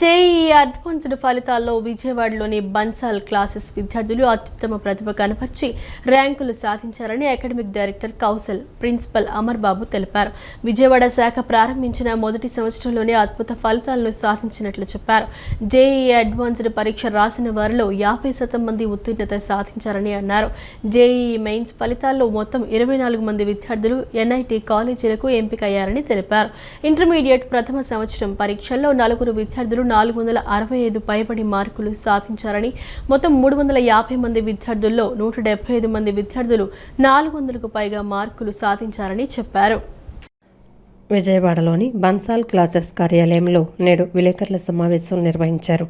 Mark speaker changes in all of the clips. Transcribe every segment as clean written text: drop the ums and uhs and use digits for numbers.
Speaker 1: JEE advanced ఫలితాల్లో విజయవాడలోని Bansal classes విద్యార్థులు అత్యుత్తమ ప్రతిభ కనపరిచి ర్యాంకులు సాధించారని academic director Kaushal principal Amar Babu తెలిపారు. విజయవాడ శాఖ ప్రారంభించిన మొదటి సంవత్సరంలోనే అద్భుత ఫలితాలను సాధించినట్లు చెప్పారు. జేఈఈ అడ్వాన్స్డ్ పరీక్ష రాసిన వారిలో 50% మంది ఉత్తీర్ణత సాధించారని అన్నారు. జేఈఈ మెయిన్స్ ఫలితాల్లో మొత్తం 24 మంది విద్యార్థులు ఎన్ఐటి కాలేజీలకు ఎంపికయ్యారని తెలిపారు. ఇంటర్మీడియట్ ప్రథమ సంవత్సరం పరీక్షల్లో 4 విద్యార్థులు 465 పైబడి మార్కులు సాధించారని, మొత్తం 350 మంది విద్యార్థుల్లో 175 మంది విద్యార్థులు 400కు పైగా మార్కులు సాధించారని చెప్పారు.
Speaker 2: విజయవాడలోని బన్సాల్ క్లాసెస్ కార్యాలయంలో నేడు విలేకరుల సమావేశం నిర్వహించారు.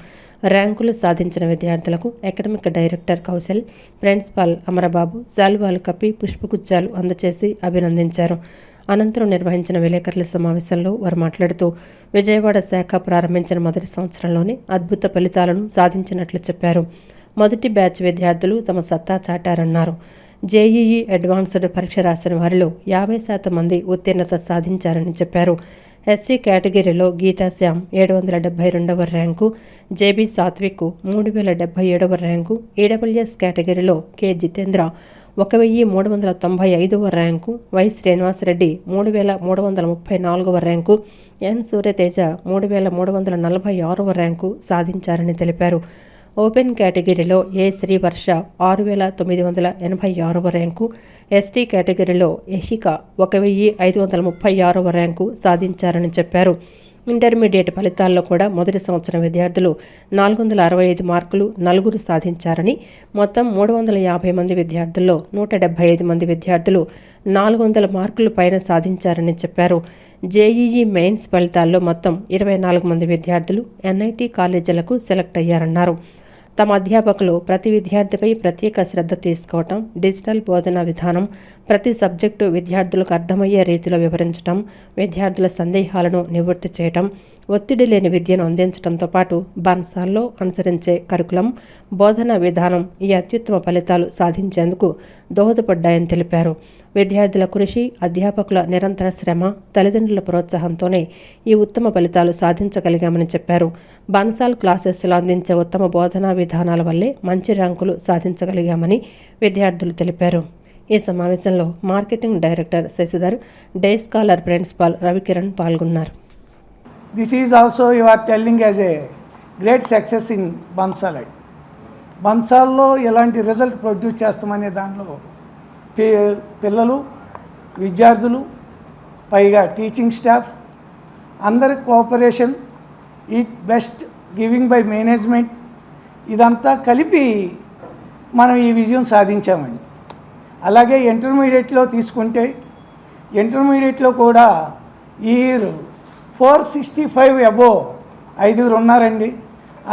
Speaker 2: ర్యాంకులు సాధించిన విద్యార్థులకు academic director Kaushal, principal Amarababu శాలువాలు కప్పి పుష్పగుచ్చాలు అందజేసి అభినందించారు. అనంతరం నిర్వహించిన విలేకరుల సమావేశంలో వారు మాట్లాడుతూ విజయవాడ శాఖ ప్రారంభించిన మొదటి సంవత్సరంలోనే అద్భుత ఫలితాలను సాధించినట్లు చెప్పారు. మొదటి బ్యాచ్ విద్యార్థులు తమ సత్తా చాటారన్నారు. జేఈఈ అడ్వాన్స్డ్ పరీక్ష రాసిన వారిలో 50% మంది ఉత్తీర్ణత సాధించారని చెప్పారు. ఎస్సీ కేటగిరీలో గీతాశ్యామ్ 772వ ర్యాంకు, జేబీ సాత్విక్ 3077వ ర్యాంకు, ఈడబ్ల్యూఎస్ కేటగిరీలో కె జితేంద్ర 1395వ ర్యాంకు, వై శ్రీనివాసరెడ్డి 3334వ ర్యాంకు, ఎన్ సూర్యతేజ 3346వ ర్యాంకు సాధించారని తెలిపారు. ఓపెన్ కేటగిరీలో ఏ శ్రీవర్ష 6986వ ర్యాంకు, ఎస్టీ కేటగిరీలో యషిక 1536వ ర్యాంకు సాధించారని చెప్పారు. ఇంటర్మీడియట్ ఫలితాల్లో కూడా మొదటి సంవత్సరం విద్యార్థులు 465 మార్కులు 4 సాధించారని, మొత్తం 350 మంది విద్యార్థుల్లో 175 మంది విద్యార్థులు 400 మార్కులు పైన సాధించారని చెప్పారు. జేఈఈ మెయిన్స్ ఫలితాల్లో మొత్తం 24 మంది విద్యార్థులు ఎన్ఐటి కాలేజీలకు సెలెక్ట్ అయ్యారన్నారు. తమ అధ్యాపకులు ప్రతి విద్యార్థిపై ప్రత్యేక శ్రద్ధ తీసుకోవటం, డిజిటల్ బోధనా విధానం, ప్రతి సబ్జెక్టు విద్యార్థులకు అర్థమయ్యే రీతిలో వివరించడం, విద్యార్థుల సందేహాలను నివృత్తి చేయటం, ఒత్తిడి లేని విద్యను అందించడంతో పాటు బన్సాల్లో అనుసరించే కరికులం, బోధనా విధానం ఈ అత్యుత్తమ ఫలితాలు సాధించేందుకు దోహదపడ్డాయని తెలిపారు. విద్యార్థుల కృషి, అధ్యాపకుల నిరంతర శ్రమ, తల్లిదండ్రుల ప్రోత్సాహంతోనే ఈ ఉత్తమ ఫలితాలు సాధించగలిగామని చెప్పారు. బన్సాల్ క్లాసెస్లో అందించే ఉత్తమ బోధనా విధానాల వల్లే మంచి ర్యాంకులు సాధించగలిగామని విద్యార్థులు తెలిపారు. ఈ సమావేశంలో marketing director Shashidhar, day scholar principal Ravikiran పాల్గొన్నారు.
Speaker 3: This is also you are telling as a great success in Bansal. బన్సాల్లో ఎలాంటి రిజల్ట్ ప్రొడ్యూస్ చేస్తామనే దానిలో పిల్లలు, విద్యార్థులు, పైగా టీచింగ్ స్టాఫ్ అందరి cooperation, eat best giving by management ఇదంతా కలిపి మనం ఈ విజయం సాధించామండి. అలాగే ఇంటర్మీడియట్లో తీసుకుంటే ఇంటర్మీడియట్లో కూడా ఈ 465 అబోవ్ 5 ఉన్నారండి.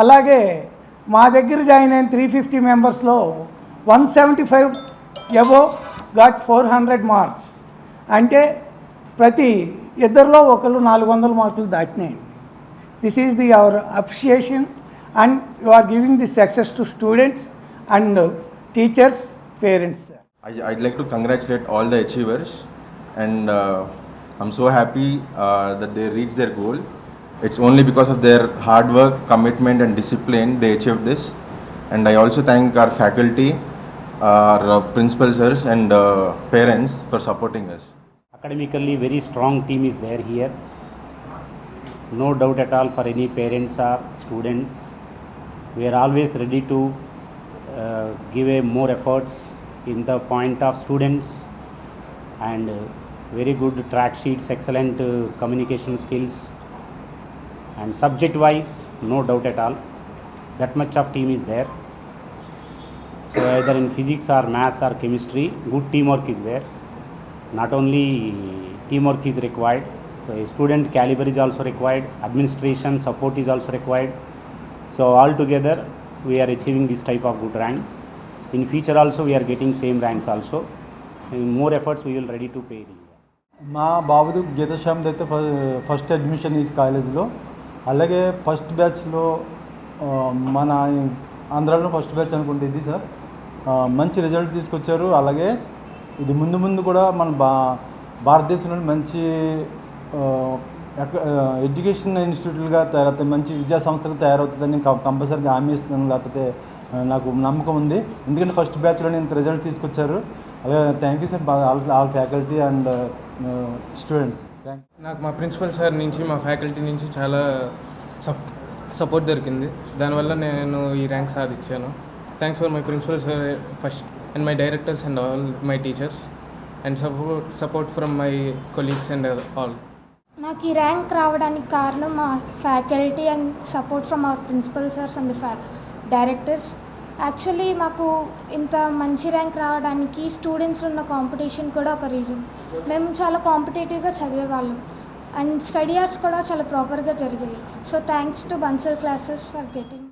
Speaker 3: అలాగే మా దగ్గర జాయిన్ అయిన 350 మెంబర్స్లో 175 అబోవ్ గాట్ 400 మార్క్స్. అంటే ప్రతి ఇద్దరిలో ఒకరు 400 మార్కులు దాటినాయండి. This is the our appreciation and you are giving the success to students and teachers, parents.
Speaker 4: I'd like to congratulate all the achievers, and I'm so happy that they reached their goal. It's only because of their hard work, commitment and discipline they achieved this. And I also thank our faculty, our principal sirs and parents for supporting us.
Speaker 5: Academically very strong team is there here. No doubt at all for any parents or students. We are always ready to give a more efforts in the point of students, and very good track sheets, excellent communication skills, and subject wise no doubt at all that much of team is there. So either in physics or maths or chemistry, good teamwork is there. Not only teamwork is required, so a student caliber is also required, administration support is also required. So all together we are achieving this type of good ranks. In future also we are getting same ranks also. In more efforts we will ready to pay.
Speaker 6: మా బాబుది గీతాశ్యామ్ అయితే first admission ఈ కాలేజ్లో. అలాగే first బ్యాచ్లో మన ఆంధ్రాలో first batch అనుకుంటే ఇది సార్ మంచి రిజల్ట్ తీసుకొచ్చారు. అలాగే ఇది ముందు కూడా మన భారతదేశంలో మంచి ఎడ్యుకేషన్ ఇన్స్టిట్యూట్లుగా తయారవుతాయి, మంచి విద్యా సంస్థలు తయారవుతుందని కంపల్సరీగా హామీ ఇస్తున్నాను. లేకపోతే నాకు నమ్మకం ఉంది, ఎందుకంటే ఫస్ట్ బ్యాచ్లో ఇంత రిజల్ట్ తీసుకొచ్చారు. అలాగే thank you sir, all faculty and students.
Speaker 7: నాకు మా ప్రిన్సిపల్ సార్ నుంచి, మా ఫ్యాకల్టీ నుంచి చాలా సపోర్ట్ దొరికింది. దానివల్ల నేను ఈ ర్యాంక్ సాధించాను. Thanks for my principal sir first and my directors and all my teachers and support from my colleagues and all.
Speaker 8: నాకు ఈ ర్యాంక్ రావడానికి కారణం మా faculty and support from our principal sirs and directors. Actually మాకు ఇంత మంచి rank రావడానికి స్టూడెంట్స్లో ఉన్న కాంపిటీషన్ కూడా ఒక రీజన్. మేము చాలా కాంపిటేటివ్గా చదివేవాళ్ళం అండ్ స్టడీ అవర్స్ కూడా చాలా ప్రాపర్గా జరిగాయి. So thanks to Bansal classes for getting